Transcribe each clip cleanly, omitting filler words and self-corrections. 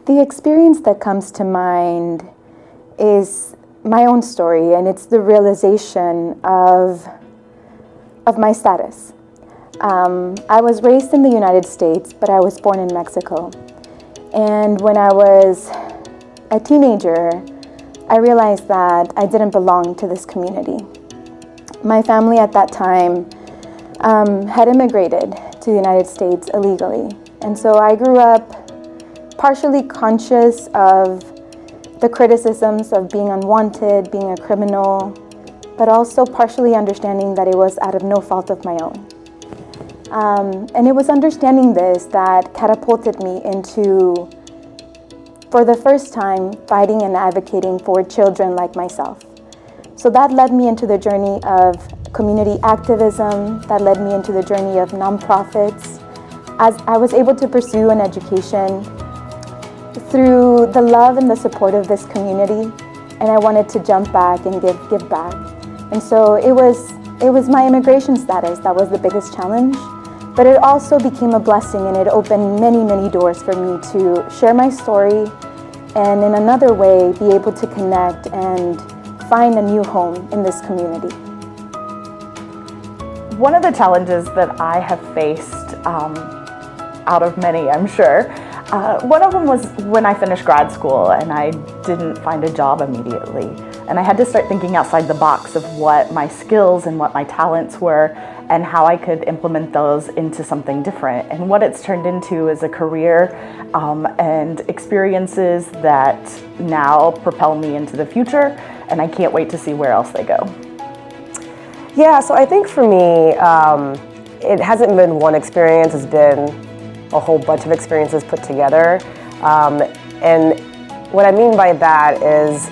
The experience that comes to mind is my own story, and it's the realization of my status. I was raised in the United States, but I was born in Mexico. And when I was a teenager, I realized that I didn't belong to this community. My family at that time had immigrated to the United States illegally. And so I grew up partially conscious of the criticisms of being unwanted, being a criminal, but also partially understanding that it was out of no fault of my own. And it was understanding this that catapulted me into, for the first time, fighting and advocating for children like myself. So that led me into the journey of community activism, that led me into the journey of nonprofits, as I was able to pursue an education through the love and the support of this community, and I wanted to jump back and give back. And so it was my immigration status that was the biggest challenge, but it also became a blessing, and it opened many, many doors for me to share my story and in another way be able to connect and find a new home in this community. One of the challenges that I have faced, out of many I'm sure, one of them was when I finished grad school and I didn't find a job immediately. And I had to start thinking outside the box of what my skills and what my talents were and how I could implement those into something different. And what it's turned into is a career and experiences that now propel me into the future, and I can't wait to see where else they go. Yeah, so I think for me, it hasn't been one experience, it's been a whole bunch of experiences put together. And what I mean by that is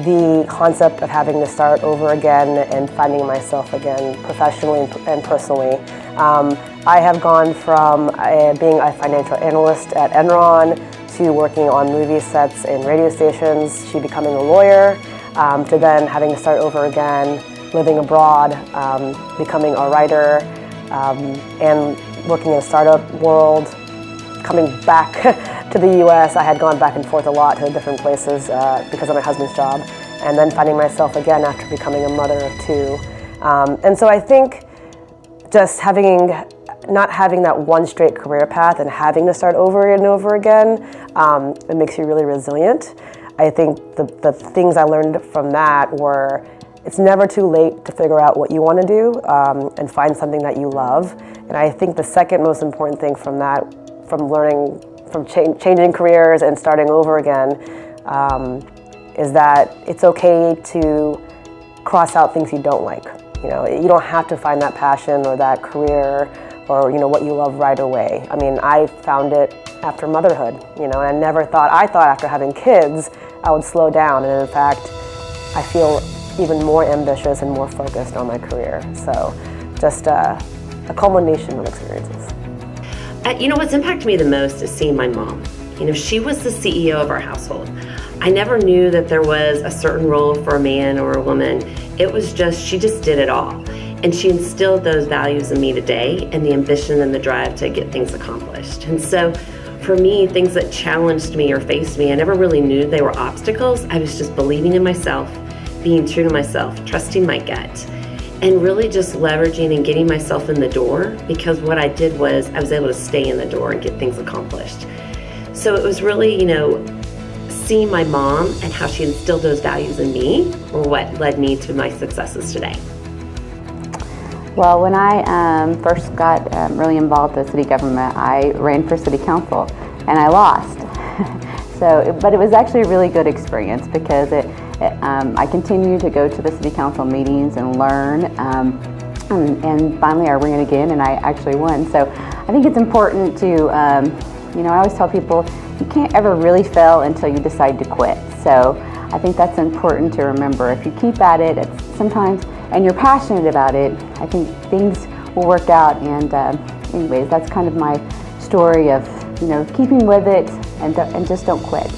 the concept of having to start over again and finding myself again professionally and personally. I have gone from being a financial analyst at Enron to working on movie sets and radio stations, to becoming a lawyer, to then having to start over again, living abroad, becoming a writer, and working in the startup world, coming back to the US. I had gone back and forth a lot to different places because of my husband's job, and then finding myself again after becoming a mother of two. And so I think just not having that one straight career path and having to start over and over again, it makes you really resilient. I think the things I learned from that were it's never too late to figure out what you want to do and find something that you love. And I think the second most important thing from that, from learning, from changing careers and starting over again, is that it's okay to cross out things you don't like. You know, you don't have to find that passion or that career or what you love right away. I mean, I found it after motherhood, and I thought after having kids I would slow down, and in fact I feel even more ambitious and more focused on my career. So just a culmination of experiences. What's impacted me the most is seeing my mom. She was the CEO of our household. I never knew that there was a certain role for a man or a woman. It was she just did it all. And she instilled those values in me today, and the ambition and the drive to get things accomplished. And so for me, things that challenged me or faced me, I never really knew they were obstacles. I was just believing in myself, being true to myself, trusting my gut, and really just leveraging and getting myself in the door, because what I did was I was able to stay in the door and get things accomplished. So it was really, seeing my mom and how she instilled those values in me were what led me to my successes today. Well, when I first got really involved with city government, I ran for city council and I lost. But it was actually a really good experience because I continued to go to the city council meetings and learn, and finally I ran again and I actually won. So I think it's important to, I always tell people you can't ever really fail until you decide to quit. So I think that's important to remember. If you keep at it, and you're passionate about it, I think things will work out. And anyways, that's kind of my story of keeping with it and just don't quit.